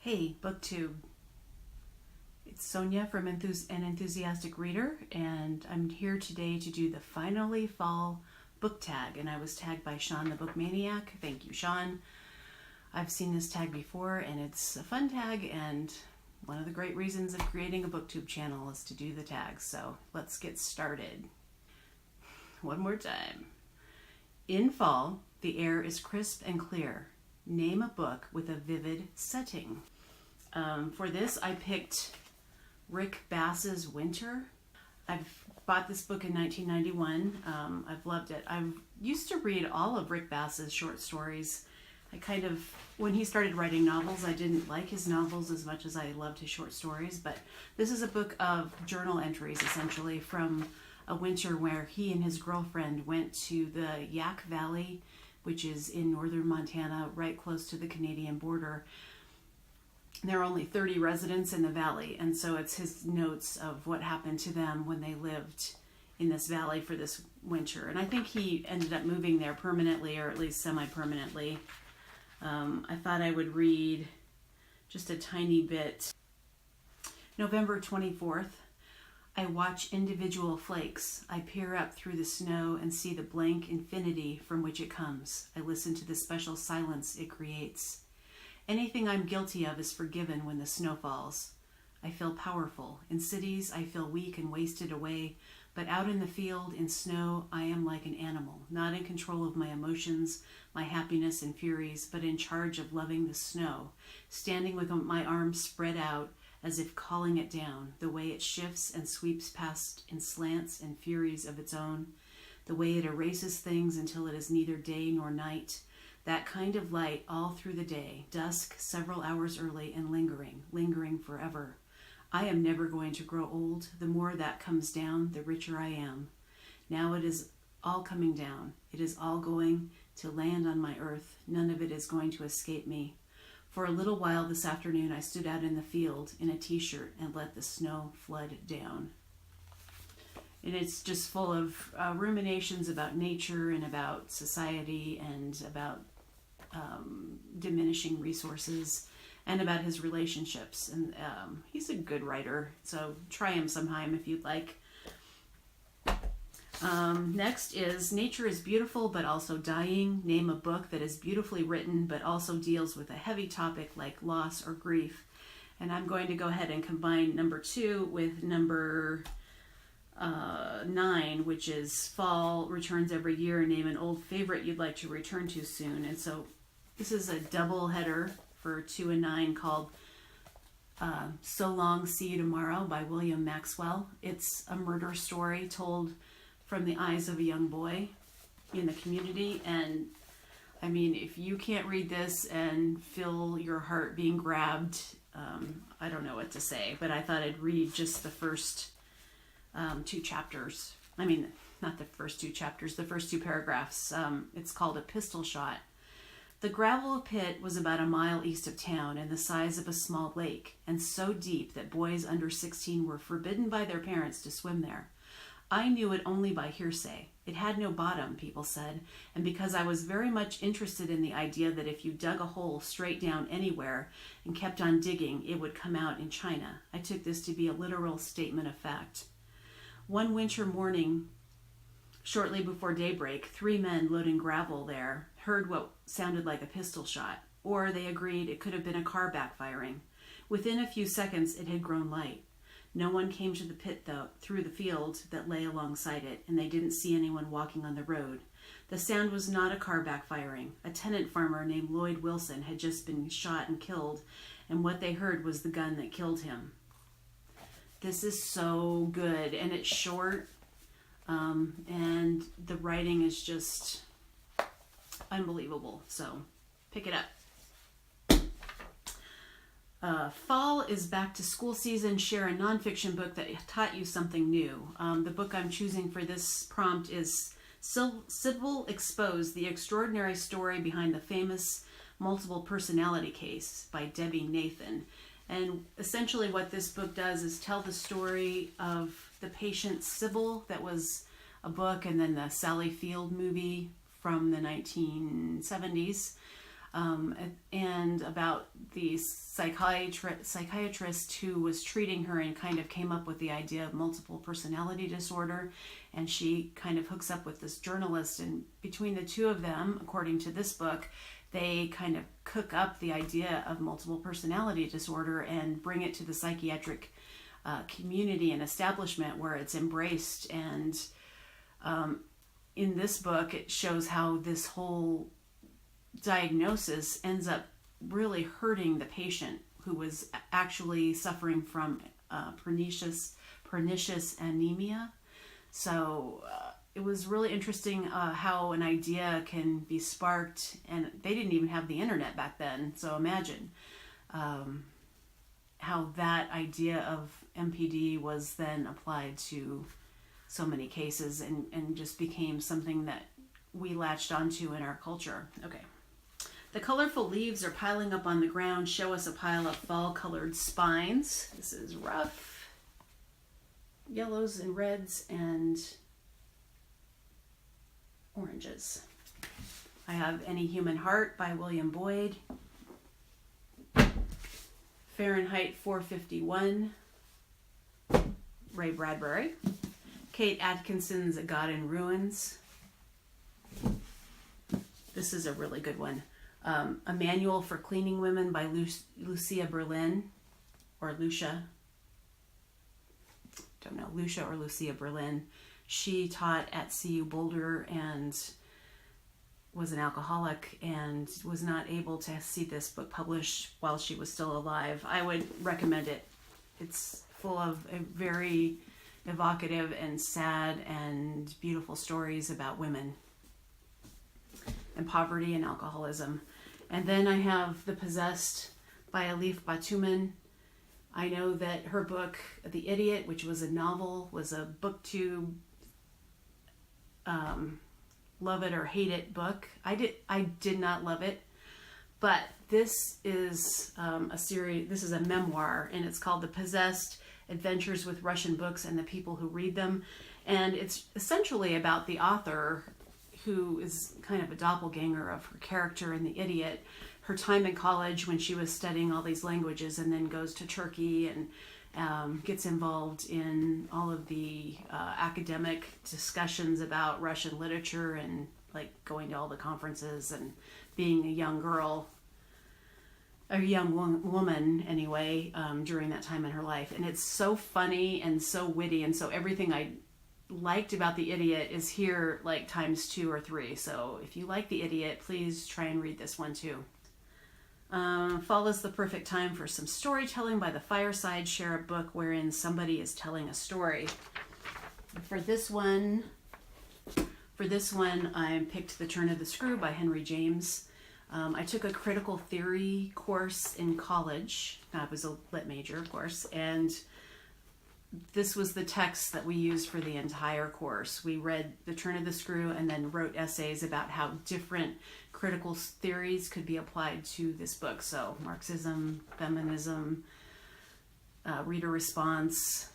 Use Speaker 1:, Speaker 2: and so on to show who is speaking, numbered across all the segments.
Speaker 1: Hey, BookTube. It's Sonia from An Enthusiastic Reader, and I'm here today to do the Finally Fall book tag, and I was tagged by Sean the Book Maniac. Thank you, Sean. I've seen this tag before, and it's a fun tag, and one of the great reasons of creating a BookTube channel is to do the tags, so let's get started. One more time. In fall, the air is crisp and clear. Name a book with a vivid setting. For this, I picked Rick Bass's Winter. I've bought this book in 1991. I've loved it. I used to read all of Rick Bass's short stories. When he started writing novels, I didn't like his novels as much as I loved his short stories, but this is a book of journal entries, essentially, from a winter where he and his girlfriend went to the Yak Valley, which is in northern Montana, right close to the Canadian border. There are only 30 residents in the valley, and so it's his notes of what happened to them when they lived in this valley for this winter. And I think he ended up moving there permanently, or at least semi-permanently. I thought I would read just a tiny bit. November 24th. I watch individual flakes. I peer up through the snow and see the blank infinity from which it comes. I listen to the special silence it creates. Anything I'm guilty of is forgiven when the snow falls. I feel powerful. In cities, I feel weak and wasted away, but out in the field, in snow, I am like an animal, not in control of my emotions, my happiness and furies, but in charge of loving the snow, standing with my arms spread out, as if calling it down, the way it shifts and sweeps past in slants and furies of its own, the way it erases things until it is neither day nor night, that kind of light all through the day, dusk, several hours early, and lingering forever. I am never going to grow old. The more that comes down, the richer I am. Now it is all coming down. It is all going to land on my earth. None of it is going to escape me. For a little while this afternoon, I stood out in the field in a t-shirt and let the snow flood down. And it's just full of ruminations about nature and about society and about diminishing resources and about his relationships. And he's a good writer, so try him sometime if you'd like. Next is Nature is Beautiful but Also Dying. Name a book that is beautifully written but also deals with a heavy topic like loss or grief. And I'm going to go ahead and combine number 2 with number 9, which is Fall Returns Every Year. Name an old favorite you'd like to return to soon. And so this is a double header for 2 and 9 called So Long, See You Tomorrow by William Maxwell. It's a murder story told from the eyes of a young boy in the community. And I mean, if you can't read this and feel your heart being grabbed, I don't know what to say, but I thought I'd read just the first 2 chapters. I mean, not the first 2 chapters, the first 2 paragraphs. It's called A Pistol Shot. The gravel pit was about a mile east of town and the size of a small lake, and so deep that boys under 16 were forbidden by their parents to swim there. I knew it only by hearsay. It had no bottom, people said, and because I was very much interested in the idea that if you dug a hole straight down anywhere and kept on digging, it would come out in China, I took this to be a literal statement of fact. One winter morning, shortly before daybreak, 3 men loading gravel there heard what sounded like a pistol shot, or they agreed it could have been a car backfiring. Within a few seconds, it had grown light. No one came to the pit, though, through the field that lay alongside it, and they didn't see anyone walking on the road. The sound was not a car backfiring. A tenant farmer named Lloyd Wilson had just been shot and killed, and what they heard was the gun that killed him. This is so good, and it's short, and the writing is just unbelievable, so pick it up. Fall is back to school season. Share a nonfiction book that taught you something new. The book I'm choosing for this prompt is Sybil Exposed, The Extraordinary Story Behind the Famous Multiple Personality Case by Debbie Nathan. And essentially what this book does is tell the story of the patient Sybil, that was a book, and then the Sally Field movie from the 1970s. and about the psychiatrist who was treating her and kind of came up with the idea of multiple personality disorder. And she kind of hooks up with this journalist, and between the two of them, according to this book, they kind of cook up the idea of multiple personality disorder and bring it to the psychiatric community and establishment where it's embraced. And in this book, it shows how this whole diagnosis ends up really hurting the patient, who was actually suffering from pernicious anemia. So it was really interesting how an idea can be sparked, and they didn't even have the internet back then. So imagine how that idea of MPD was then applied to so many cases and just became something that we latched onto in our culture. Okay. The colorful leaves are piling up on the ground, show us a pile of fall-colored spines. This is rough. Yellows and reds and oranges. I have Any Human Heart by William Boyd. Fahrenheit 451, Ray Bradbury. Kate Atkinson's A God in Ruins. This is a really good one. A Manual for Cleaning Women by Lucia Berlin, or Lucia. Don't know, Lucia or Lucia Berlin. She taught at CU Boulder and was an alcoholic and was not able to see this book published while she was still alive. I would recommend it. It's full of a very evocative and sad and beautiful stories about women and poverty and alcoholism. And then I have The Possessed by Alif Batuman. I know that her book, The Idiot, which was a novel, was a booktube, love it or hate it book. I did not love it, but this is a series. This is a memoir, and it's called The Possessed: Adventures with Russian Books and the People Who Read Them. And it's essentially about the author, who is kind of a doppelganger of her character in The Idiot, her time in college when she was studying all these languages, and then goes to Turkey and gets involved in all of the academic discussions about Russian literature, and like going to all the conferences and being a young girl, a young woman anyway, during that time in her life. And it's so funny and so witty, and so everything I liked about The Idiot is here like times 2 or 3. So if you like The Idiot, please try and read this one too. Fall is the perfect time for some storytelling by the fireside. Share a book wherein somebody is telling a story. For this one, I picked The Turn of the Screw by Henry James. I took a critical theory course in college. I was a lit major, of course, and this was the text that we used for the entire course. We read The Turn of the Screw and then wrote essays about how different critical theories could be applied to this book. So Marxism, feminism, reader response,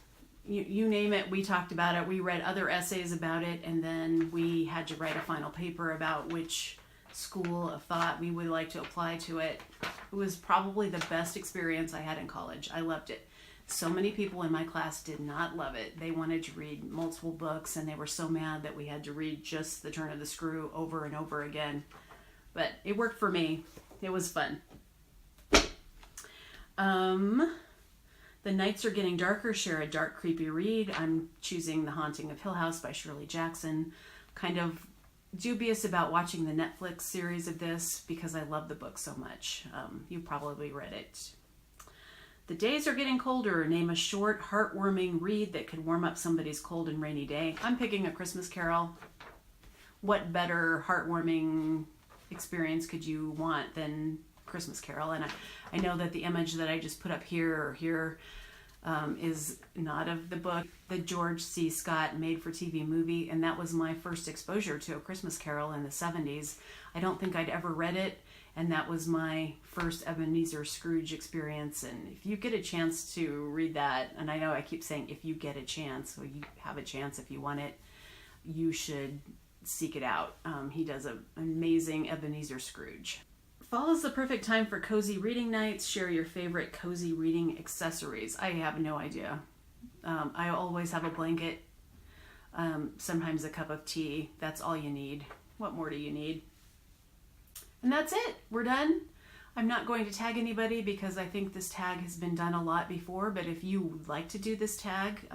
Speaker 1: you name it, we talked about it. We read other essays about it, and then we had to write a final paper about which school of thought we would like to apply to it. It was probably the best experience I had in college. I loved it. So many people in my class did not love it. They wanted to read multiple books, and they were so mad that we had to read just The Turn of the Screw over and over again. But it worked for me. It was fun. The Nights Are Getting Darker. Share a dark, creepy read. I'm choosing The Haunting of Hill House by Shirley Jackson. Kind of dubious about watching the Netflix series of this because I love the book so much. You probably read it. The Days Are Getting Colder. Name a short, heartwarming read that could warm up somebody's cold and rainy day. I'm picking A Christmas Carol. What better heartwarming experience could you want than Christmas Carol? And I know that the image that I just put up here is not of the book, the George C. Scott made-for-TV movie, and that was my first exposure to A Christmas Carol in the 70s. I don't think I'd ever read it, and that was my first Ebenezer Scrooge experience. And if you get a chance to read that, and I know I keep saying if you get a chance, or you have a chance if you want it, you should seek it out. He does an amazing Ebenezer Scrooge. Fall is the perfect time for cozy reading nights. Share your favorite cozy reading accessories. I have no idea. I always have a blanket, sometimes a cup of tea. That's all you need. What more do you need? And that's it. We're done. I'm not going to tag anybody because I think this tag has been done a lot before, but if you would like to do this tag,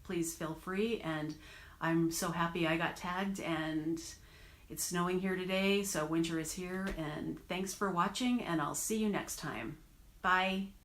Speaker 1: please feel free. And I'm so happy I got tagged, and it's snowing here today, so winter is here. And thanks for watching, and I'll see you next time. Bye.